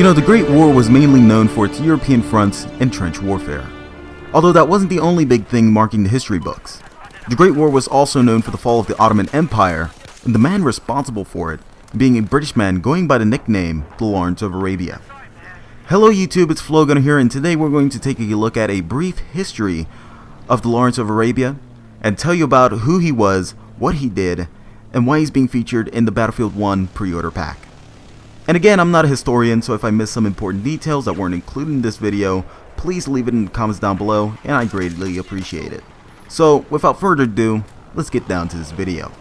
You know, the Great War was mainly known for its European fronts and trench warfare. Although that wasn't the only big thing marking the history books. The Great War was also known for the fall of the Ottoman Empire, and the man responsible for it being a British man going by the nickname the Lawrence of Arabia. Hello YouTube, it's Flowgunner here, and today we're going to take a look at a brief history of the Lawrence of Arabia and tell you about who he was, what he did, and why he's being featured in the Battlefield 1 pre-order pack. And again, I'm not a historian, so if I miss some important details that weren't included in this video, please leave it in the comments down below, and I greatly appreciate it. So, without further ado, let's get down to this video.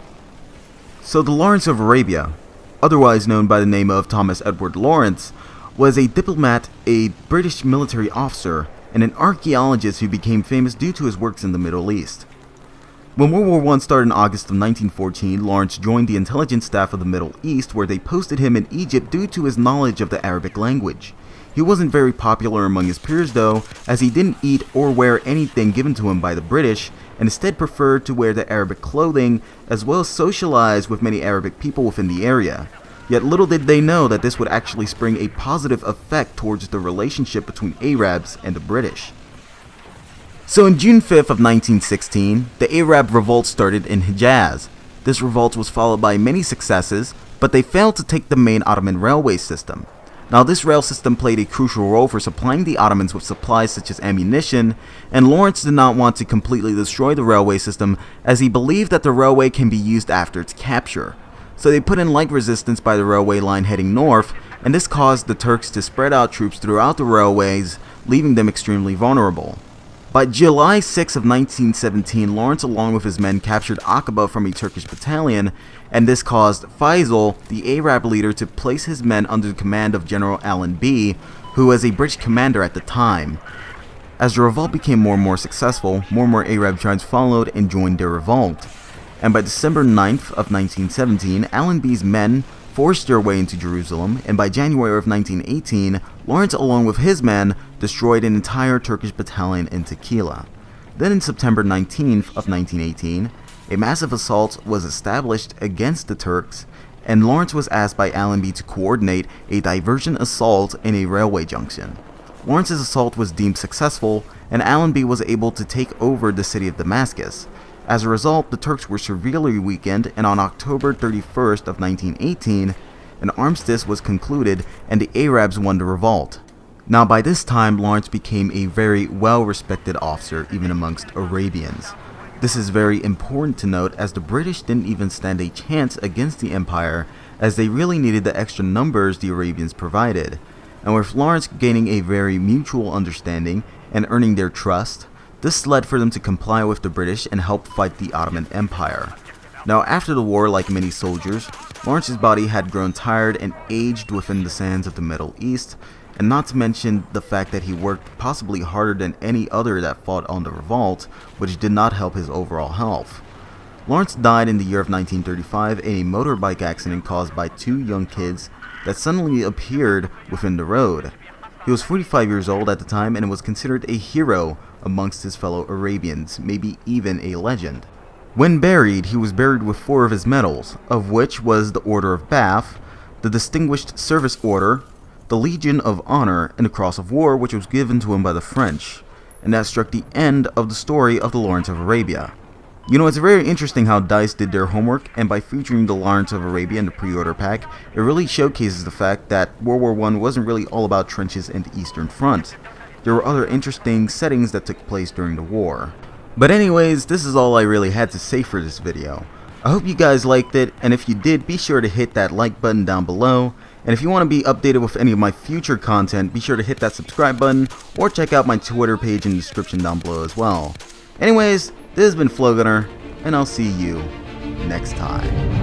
So the Lawrence of Arabia, otherwise known by the name of Thomas Edward Lawrence, was a diplomat, a British military officer, and an archaeologist who became famous due to his works in the Middle East. When World War I started in August of 1914, Lawrence joined the intelligence staff of the Middle East, where they posted him in Egypt due to his knowledge of the Arabic language. He wasn't very popular among his peers though, as he didn't eat or wear anything given to him by the British, and instead preferred to wear the Arabic clothing, as well as socialize with many Arabic people within the area. Yet little did they know that this would actually spring a positive effect towards the relationship between Arabs and the British. So in June 5th of 1916, the Arab Revolt started in Hijaz. This revolt was followed by many successes, but they failed to take the main Ottoman railway system. Now this rail system played a crucial role for supplying the Ottomans with supplies such as ammunition, and Lawrence did not want to completely destroy the railway system, as he believed that the railway can be used after its capture. So they put in light resistance by the railway line heading north, and this caused the Turks to spread out troops throughout the railways, leaving them extremely vulnerable. By July 6 of 1917, Lawrence along with his men captured Aqaba from a Turkish battalion, and this caused Faisal, the Arab leader, to place his men under the command of General Allenby, who was a British commander at the time. As the revolt became more and more successful, more and more Arab tribes followed and joined their revolt. And by December 9th of 1917, Allenby's men forced their way into Jerusalem, and by January of 1918, Lawrence along with his men destroyed an entire Turkish battalion in Tequila. Then in September 19th of 1918, a massive assault was established against the Turks, and Lawrence was asked by Allenby to coordinate a diversion assault in a railway junction. Lawrence's assault was deemed successful, and Allenby was able to take over the city of Damascus. As a result, the Turks were severely weakened, and on October 31st of 1918, an armistice was concluded and the Arabs won the revolt. Now by this time, Lawrence became a very well-respected officer even amongst Arabians. This is very important to note, as the British didn't even stand a chance against the Empire, as they really needed the extra numbers the Arabians provided. And with Lawrence gaining a very mutual understanding and earning their trust, this led for them to comply with the British and help fight the Ottoman Empire. Now after the war, like many soldiers, Lawrence's body had grown tired and aged within the sands of the Middle East, and not to mention the fact that he worked possibly harder than any other that fought on the revolt, which did not help his overall health. Lawrence died in the year of 1935 in a motorbike accident caused by two young kids that suddenly appeared within the road. He was 45 years old at the time and was considered a hero amongst his fellow Arabians, maybe even a legend. When buried, he was buried with 4 of his medals, of which was the Order of Bath, the Distinguished Service Order, the Legion of Honor, and the Cross of War, which was given to him by the French. And that struck the end of the story of the Lawrence of Arabia. You know, it's very interesting how DICE did their homework, and by featuring the Lawrence of Arabia in the pre-order pack, it really showcases the fact that World War I wasn't really all about trenches and the Eastern Front. There were other interesting settings that took place during the war. But anyways, this is all I really had to say for this video. I hope you guys liked it, and if you did, be sure to hit that like button down below. And if you want to be updated with any of my future content, be sure to hit that subscribe button, or check out my Twitter page in the description down below as well. Anyways, this has been Flowgunner, and I'll see you next time.